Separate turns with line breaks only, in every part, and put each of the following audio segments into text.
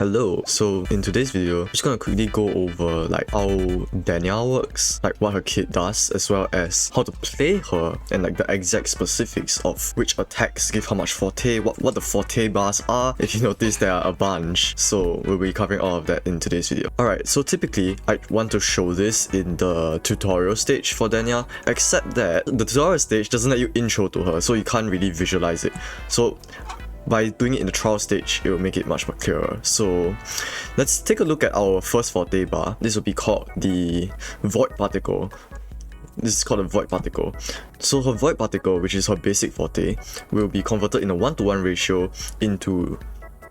Hello, so in today's video, I'm just gonna quickly go over like how Denia works, like what her kit does, as well as how to play her and like the exact specifics of which attacks give how much forte, what the forte bars are. If you notice, there are a bunch, so we'll be covering all of that in today's video. Alright, so typically I want to show this in the tutorial stage for Denia, except that the tutorial stage doesn't let you intro to her, so you can't really visualize it. So by doing it in the trial stage, it will make it much more clearer. So let's take a look at our first forte bar. This will be called the void particle. This is called a void particle. So her void particle, which is her basic forte, will be converted in a 1:1 ratio into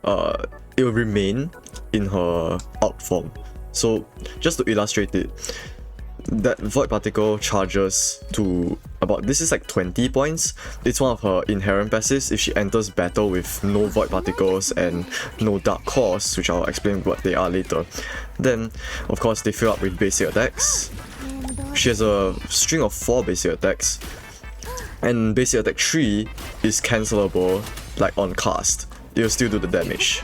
it will remain in her out form. So just to illustrate it, that void particle charges to about, this is like 20 points. It's one of her inherent passives if she enters battle with no void particles and no dark cores, which I'll explain what they are later. Then of course they fill up with basic attacks. She has a string of 4 basic attacks, and basic attack 3 is cancelable like on cast. It will still do the damage.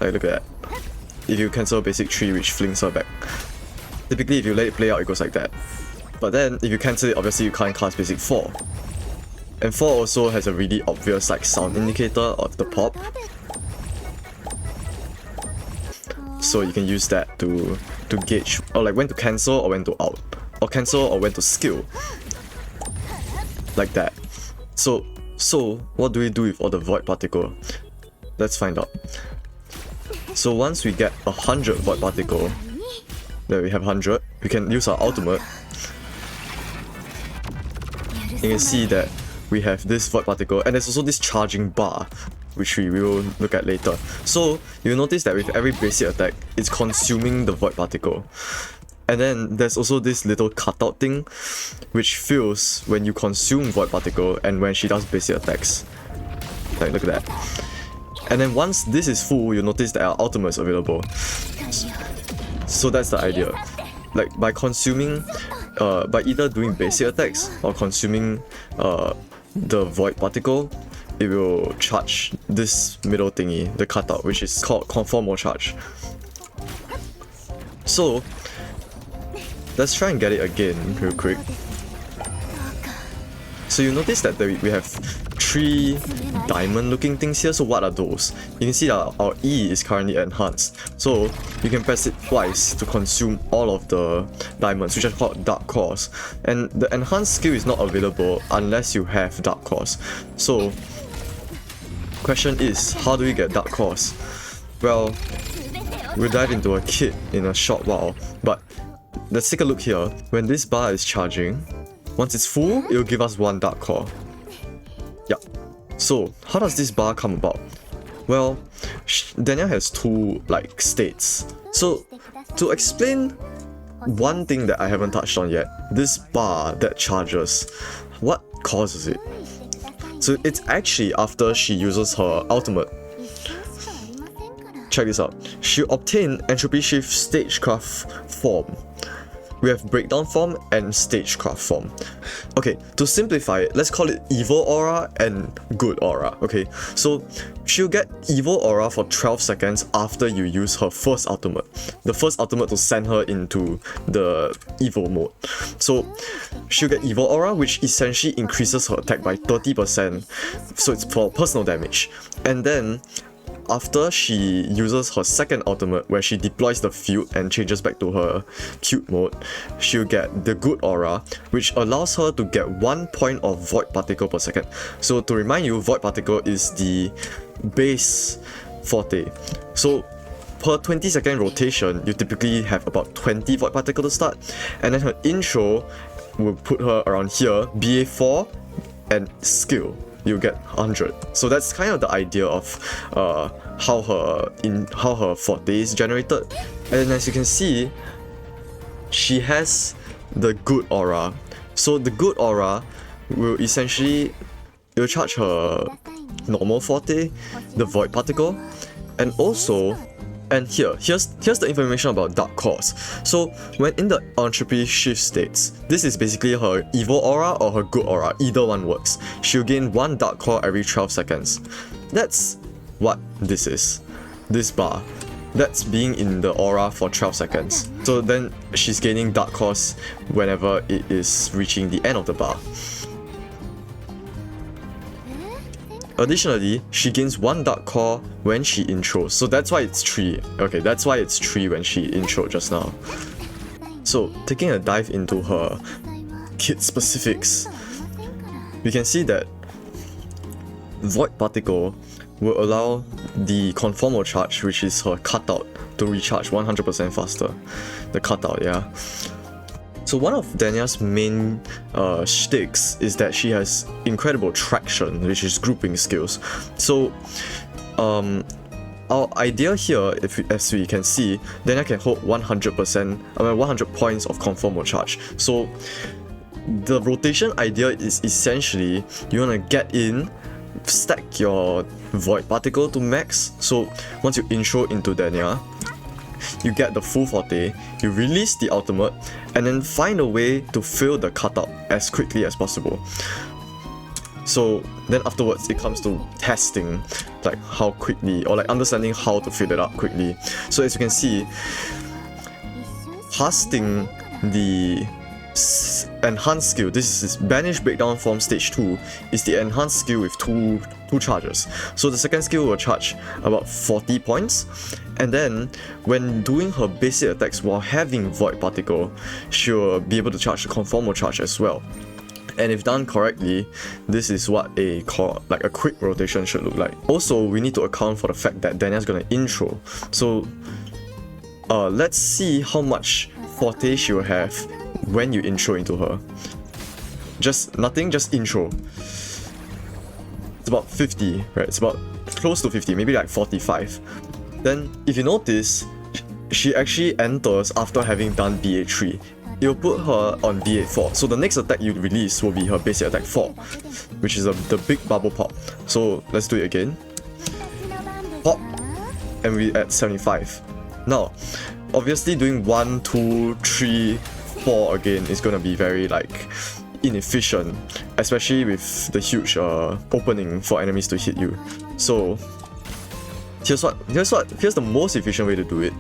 Like look at that. If you cancel basic 3, which flings her back. Typically, if you let it play out, it goes like that. But then, if you cancel it, obviously you can't cast basic 4. And 4 also has a really obvious like sound indicator of the pop. So you can use that to gauge, or like when to cancel or when to out. Or cancel or when to skill. Like that. So what do we do with all the void particle? Let's find out. So once we get 100 void particle, there we have 100. We can use our ultimate. You can see that we have this void particle, and there's also this charging bar, which we will look at later. So you'll notice that with every basic attack, it's consuming the void particle. And then there's also this little cutout thing, which fills when you consume void particle and when she does basic attacks. Like look at that. And then once this is full, you'll notice that our ultimate is available. So that's the idea. Like by consuming, by either doing basic attacks or consuming the void particle, it will charge this middle thingy, the cutout, which is called conform or charge. So let's try and get it again real quick. So you notice that we have 3 diamond looking things here. So what are those? You can see that our E is currently enhanced. So you can press it twice to consume all of the diamonds, which are called dark cores. And the enhanced skill is not available unless you have dark cores. So question is, how do we get dark cores? Well, we'll dive into a kit in a short while, but let's take a look here. When this bar is charging, once it's full, it will give us 1 dark core. Yeah. So how does this bar come about? Well, Denia has 2 like states. So to explain one thing that I haven't touched on yet, this bar that charges, what causes it? So it's actually after she uses her ultimate. Check this out. She obtained entropy shift stagecraft form. We have breakdown form and stagecraft form. Okay, to simplify it, let's call it evil aura and good aura. Okay, so she'll get evil aura for 12 seconds after you use her first ultimate. The first ultimate to send her into the evil mode. So she'll get evil aura, which essentially increases her attack by 30%. So it's for personal damage. And then after she uses her second ultimate, where she deploys the field and changes back to her cute mode, she'll get the good aura, which allows her to get 1 point of void particle per second. So to remind you, void particle is the base forte. So per 20-second rotation, you typically have about 20 void particle to start, and then her intro will put her around here, BA4 and skill. You get 100. So that's kind of the idea of how her forte is generated. And as you can see, she has the good aura. So the good aura will essentially, it will charge her normal forte, the void particle, and also, and here's the information about dark cores. So when in the entropy shift states, this is basically her evil aura or her good aura, either one works. She'll gain 1 dark core every 12 seconds. That's what this is, this bar. That's being in the aura for 12 seconds. So then she's gaining dark cores whenever it is reaching the end of the bar. Additionally, she gains 1 dark core when she intros, so that's why it's 3. Okay, that's why it's 3 when she intro just now. So, taking a dive into her kit specifics, we can see that Void Particle will allow the Conformal Charge, which is her cutout, to recharge 100% faster. The cutout, yeah. So one of Denia's main shticks is that she has incredible traction, which is grouping skills. So our idea here, as we can see, Denia can hold 100 points of conformal charge. So the rotation idea is essentially you want to get in, stack your Void Particle to max. So once you intro into Denia, you get the full forte, you release the ultimate, and then find a way to fill the cutout as quickly as possible. So then afterwards it comes to testing like how quickly, or like understanding how to fill it up quickly. So as you can see, casting the enhanced skill, this is Banish Breakdown from stage 2, is the enhanced skill with two charges. So the second skill will charge about 40 points, and then when doing her basic attacks while having Void Particle, she'll be able to charge the conformal charge as well. And if done correctly, this is what a quick rotation should look like. Also, we need to account for the fact that Denia's gonna intro. So let's see how much forte she will have when you intro into her. Just nothing, just intro. It's about 50, right? It's about close to 50, maybe like 45. Then, if you notice, she actually enters after having done BA3. It'll put her on BA4. So the next attack you release will be her basic attack 4, which is the big bubble pop. So let's do it again. Pop, and we at 75. Now, obviously doing 1, 2, 3, 4 again is gonna be very inefficient, especially with the huge opening for enemies to hit you. So here's the most efficient way to do it.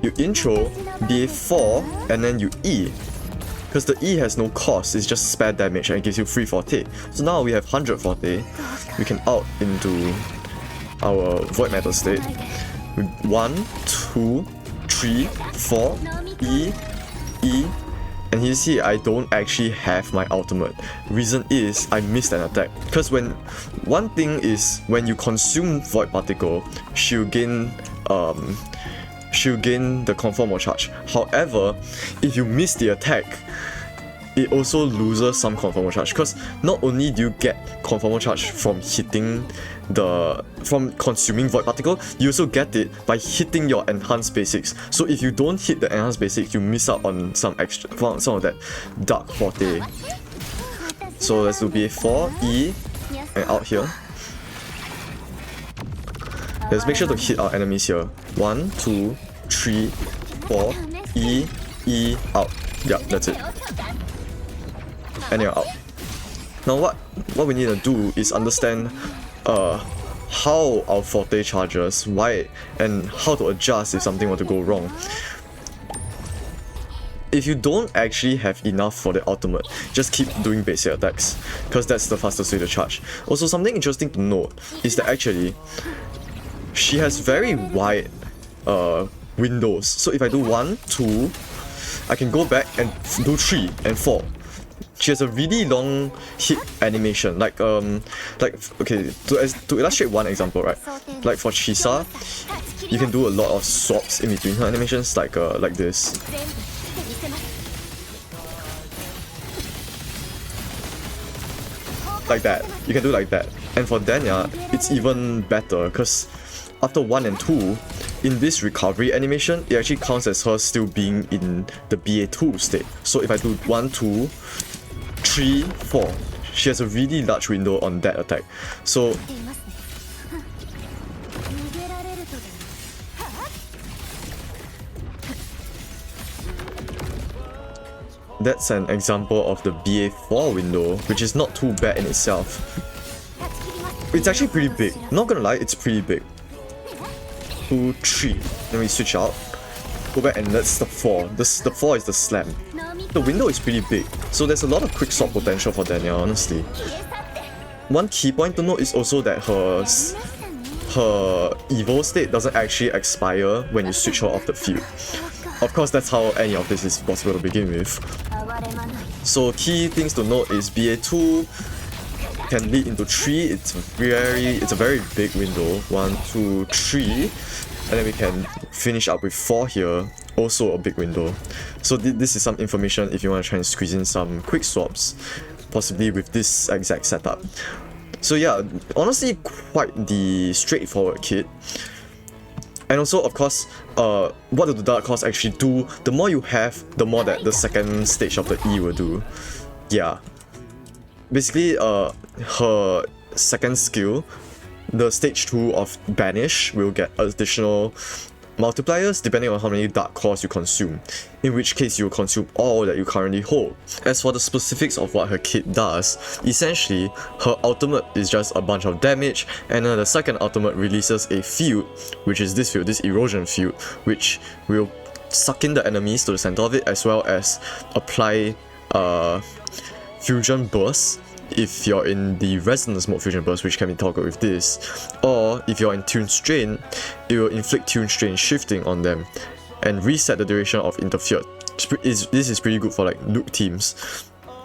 You intro BA4 and then you E, because the E has no cost, it's just spare damage and it gives you free forte. So now we have 100 forte. We can out into our void metal state with 1, 2, 3, 4, E, E. And you see, I don't actually have my ultimate. Reason is, I missed an attack. Because one thing is, when you consume Void Particle, she'll gain the conformal charge. However, if you miss the attack, it also loses some conformal charge. Because not only do you get conformal charge from consuming Void Particle, you also get it by hitting your enhanced basics. So if you don't hit the enhanced basics, you miss out on some of that dark forte. So let's do BA4, E, and out here. Let's make sure to hit our enemies here. 1, 2, 3, 4, E, E, out. Yeah, that's it. And you're out. Now what we need to do is understand how our forte charges, why, and how to adjust if something were to go wrong. If you don't actually have enough for the ultimate, just keep doing basic attacks, because that's the fastest way to charge. Also, something interesting to note is that actually she has very wide windows. So if I do 1, 2, I can go back and do 3 and 4. She has a really long hit animation, okay, to illustrate one example, right? Like for Chisa, you can do a lot of swaps in between her animations, like this. Like that, you can do like that. And for Denia, it's even better, because after 1 and 2, in this recovery animation, it actually counts as her still being in the BA2 state. So if I do 1, 2, 3, 4, she has a really large window on that attack. So that's an example of the BA4 window, which is not too bad in itself. It's actually pretty big. Not gonna lie, it's pretty big. 2, 3. Then we switch out. Go back and that's the 4. The 4 is the slam. The window is pretty big, so there's a lot of quick swap potential for Denia, honestly. One key point to note is also that her evo state doesn't actually expire when you switch her off the field. Of course, that's how any of this is possible to begin with. So key things to note is BA2 can lead into 3. It's a very big window. 1, 2, 3. And then we can finish up with 4 here, also a big window. So this is some information if you want to try and squeeze in some quick swaps, possibly with this exact setup. So yeah, honestly quite the straightforward kit. And also, of course, what do the Dark Claws actually do? The more you have, the more that the second stage of the E will do. Yeah. Basically, her second skill, the stage 2 of Banish, will get additional multipliers depending on how many Dark Claws you consume, in which case you will consume all that you currently hold. As for the specifics of what her kit does, essentially her ultimate is just a bunch of damage, and then the second ultimate releases a field, which is this field, this erosion field, which will suck in the enemies to the center of it, as well as apply fusion burst if you're in the resonance mode fusion burst, which can be toggled with this, or if you're in tune strain, it will inflict tune strain shifting on them and reset the duration of interfered. This is pretty good for like nuke teams.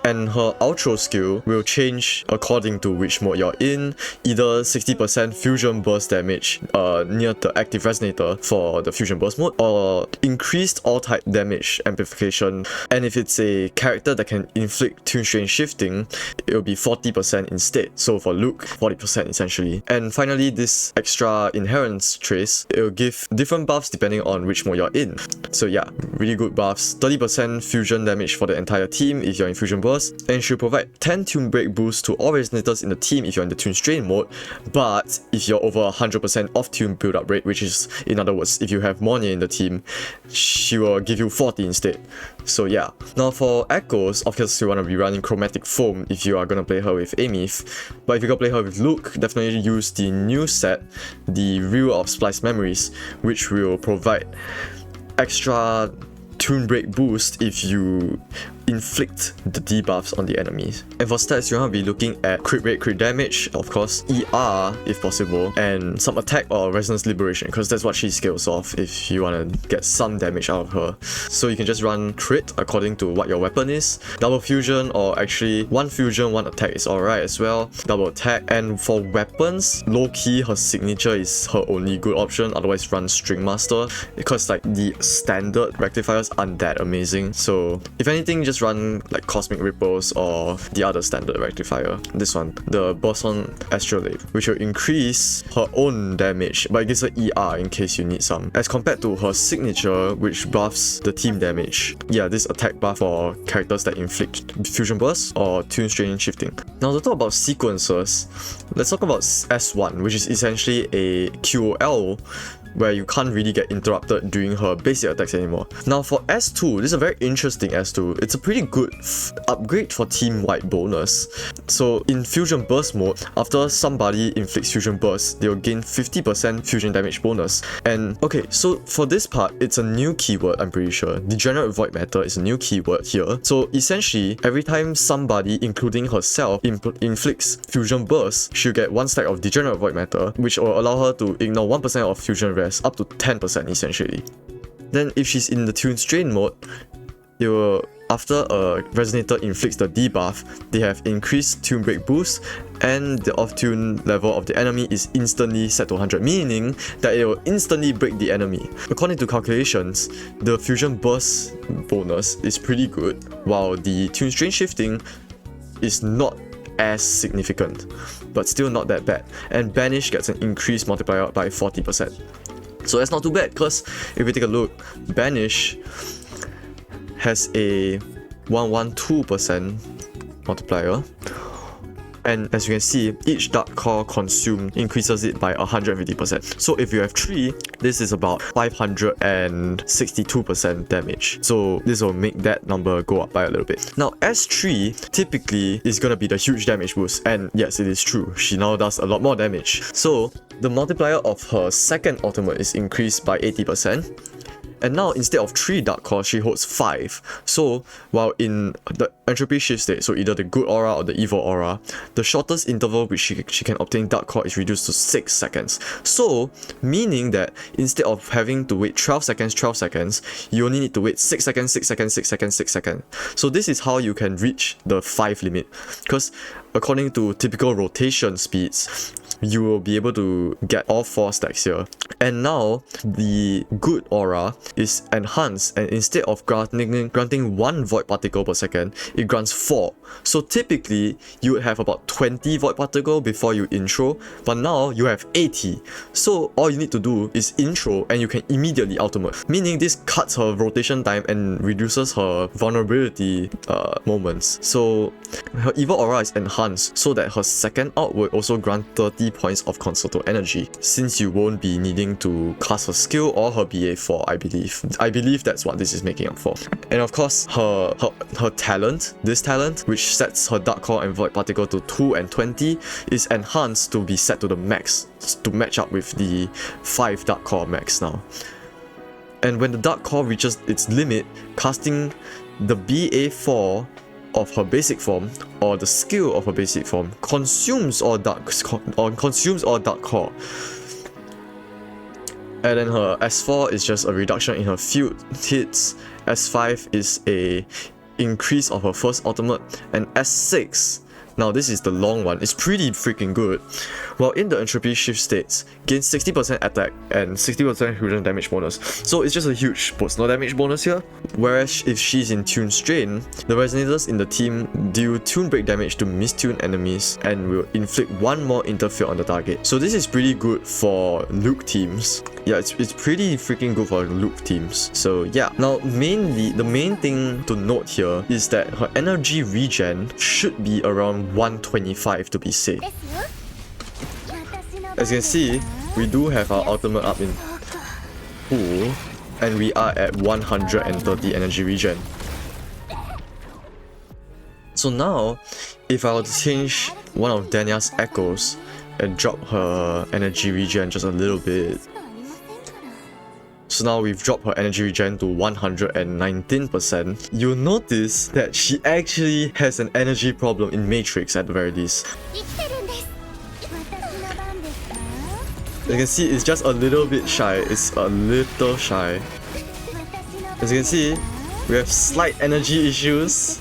And her outro skill will change according to which mode you're in, either 60% fusion burst damage near the active resonator for the fusion burst mode, or increased all type damage amplification. And if it's a character that can inflict tune strain shifting, it will be 40% instead. So for Luuk, 40% essentially. And finally, this extra inherence trace, it will give different buffs depending on which mode you're in. So yeah, really good buffs. 30% fusion damage for the entire team if you're in fusion burst, and should provide 10 tune break boosts to all resonators in the team if you're in the tune strain mode. But if you're over 100% off tune build up rate, which is, in other words, if you have Monia in the team, she will give you 40 instead. So yeah. Now for echoes, of course you want to be running chromatic foam if you are going to play her with Aemeath, but if you're going to play her with Luuk, definitely use the new set, the Reel of Spliced Memories, which will provide extra tune break boost if you inflict the debuffs on the enemies. And for stats, you want to be looking at crit rate, crit damage, of course, ER if possible, and some attack or resonance liberation, because that's what she scales off if you want to get some damage out of her. So you can just run crit according to what your weapon is. Double fusion, or actually 1 fusion, 1 attack is alright as well. Double attack. And for weapons, lowkey, her signature is her only good option, otherwise run String Master, because like the standard rectifiers aren't that amazing. So if anything, just run like Cosmic Ripples or the other standard rectifier. This one, the Boson Astrolabe, which will increase her own damage, but it gives her ER in case you need some, as compared to her signature, which buffs the team damage. Yeah, this attack buff for characters that inflict fusion burst or tune strain shifting. Now to talk about sequences, let's talk about S1, which is essentially a QOL where you can't really get interrupted during her basic attacks anymore. Now for S2, this is a very interesting S2. It's a pretty good upgrade for team-wide bonus. So in Fusion Burst mode, after somebody inflicts Fusion Burst, they'll gain 50% fusion damage bonus. And okay, so for this part, it's a new keyword, I'm pretty sure. Degenerate Void Matter is a new keyword here. So essentially, every time somebody, including herself, inflicts Fusion Burst, she'll get 1 stack of Degenerate Void Matter, which will allow her to ignore 1% of fusion up to 10% essentially. Then if she's in the tune strain mode, it will, after a resonator inflicts the debuff, they have increased tune break boost, and the off tune level of the enemy is instantly set to 100, meaning that it will instantly break the enemy. According to calculations, the fusion burst bonus is pretty good, while the tune strain shifting is not as significant, but still not that bad. And Banish gets an increased multiplier by 40%. So that's not too bad, because if we take a look, Banish has a 112% multiplier. And as you can see, each Dark Claw consumed increases it by 150%. So if you have 3, this is about 562% damage. So this will make that number go up by a little bit. Now S3 typically is gonna be the huge damage boost. And yes, it is true. She now does a lot more damage. So the multiplier of her second ultimate is increased by 80%. And now, instead of 3 dark core, she holds 5. So, while in the entropy shift state, so either the good aura or the evil aura, the shortest interval which she can obtain dark core is reduced to 6 seconds. So, meaning that instead of having to wait 12 seconds, you only need to wait 6 seconds, 6 seconds, 6 seconds, 6 seconds. So this is how you can reach the 5 limit. Because according to typical rotation speeds, you will be able to get all 4 stacks here. And now, the good aura is enhanced, and instead of granting 1 void particle per second, it grants 4. So typically, you would have about 20 void particle before you intro, but now you have 80. So all you need to do is intro and you can immediately ultimate. Meaning this cuts her rotation time and reduces her vulnerability moments. So her evil aura is enhanced so that her second ult will also grant 30 points of concerto energy, since you won't be needing to cast her skill or her BA4, I believe. I believe that's what this is making up for. And of course, her talent, this talent, which sets her dark core and void particle to 2 and 20, is enhanced to be set to the max, to match up with the 5 dark core max now. And when the dark core reaches its limit, casting the BA4 of her basic form or the skill of her basic form consumes all dark core. And then her S4 is just a reduction in her field hits. S5 is a increase of her first ultimate, and S6, now this is the long one, it's pretty freaking good. While in the entropy shift states, gains 60% attack and 60% hidden damage bonus. So it's just a huge personal damage bonus here. Whereas if she's in Tune Strain, the resonators in the team deal tune break damage to mistuned enemies and will inflict 1 more interfere on the target. So this is pretty good for luuk teams. Yeah, it's pretty freaking good for luuk teams. So yeah, now mainly the main thing to note here is that her energy regen should be around 125 to be safe. As you can see, we do have our ultimate up in full, and we are at 130 energy regen. So now, if I were to change one of Denia's echoes and drop her energy regen just a little bit. So now we've dropped her energy regen to 119%. You'll notice that she actually has an energy problem in Matrix at the very least. You can see it's just a little bit shy. It's a little shy. As you can see, we have slight energy issues.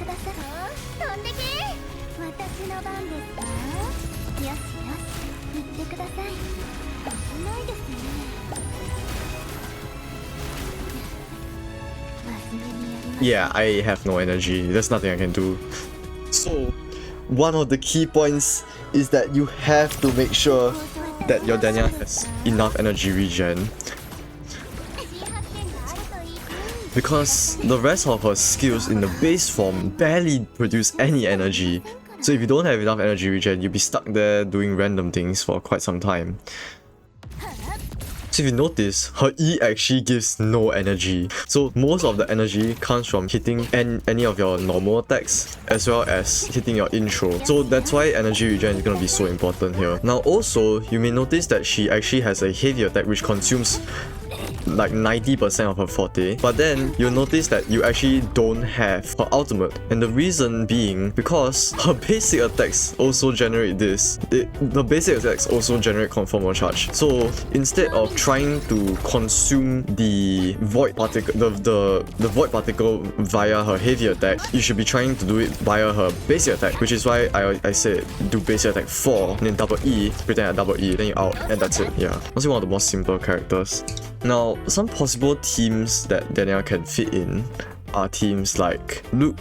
Yeah, I have no energy. There's nothing I can do. So, one of the key points is that you have to make sure that your Denia has enough energy regen, because the rest of her skills in the base form barely produce any energy. So if you don't have enough energy regen, you'll be stuck there doing random things for quite some time. So if you notice, her E actually gives no energy. So most of the energy comes from hitting any of your normal attacks, as well as hitting your intro. So that's why energy regen is going to be so important here. Now also, you may notice that she actually has a heavy attack which consumes like 90% of her forte, but then you'll notice that you actually don't have her ultimate, and the reason being because her basic attacks also generate this. The basic attacks also generate conformal charge. So instead of trying to consume the void particle, the void particle via her heavy attack, you should be trying to do it via her basic attack, which is why I said do basic attack 4, and then double E, pretend at double E, then you out, and that's it. Yeah, honestly one of the more simple characters. Now, some possible teams that Denia can fit in are teams like Luuk,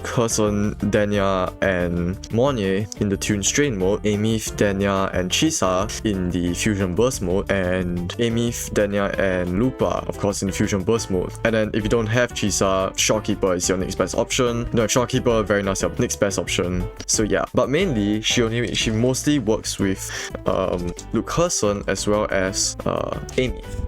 Denia, and Mornier in the Tune Strain mode, Aemeath, Denia, and Chisa in the Fusion Burst mode, and Aemeath, Denia, and Lupa, of course, in the Fusion Burst mode. And then if you don't have Chisa, Shorekeeper is your next best option. No, Shorekeeper, verina is your next best option. So yeah, but mainly she mostly works with Luuk as well as Aemeath.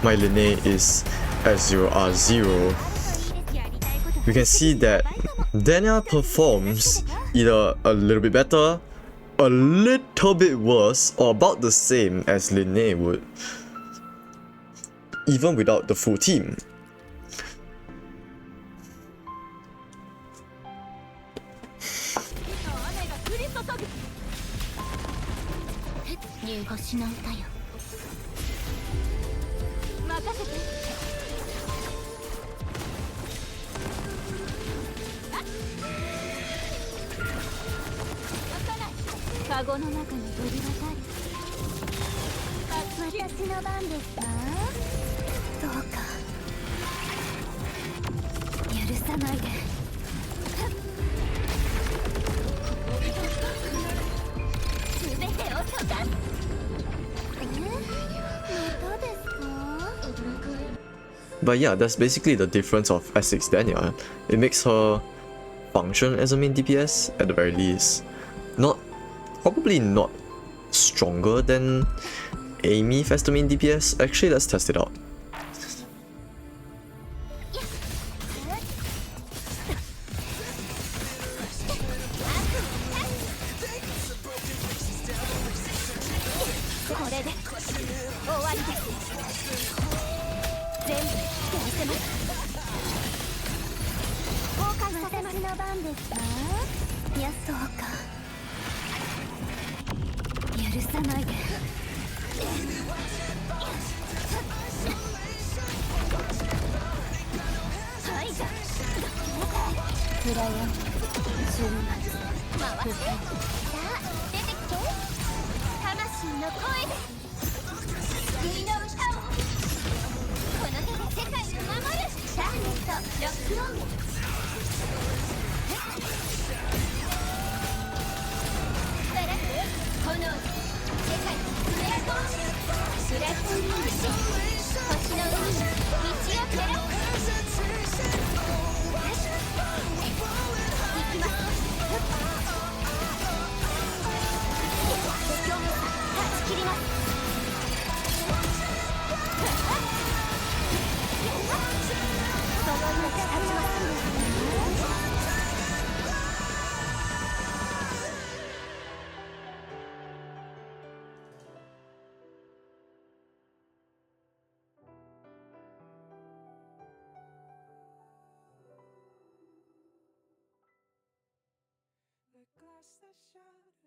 my Lynae is S0R0, we can see that Denia performs either a little bit better, a little bit worse, or about the same as Lynae would, even without the full team. But yeah, that's basically the difference of S6 Denia. It makes her function as a main DPS at the very least. Probably not stronger than Aemeath as the main DPS. Actually, let's test it out.
glass that shattered.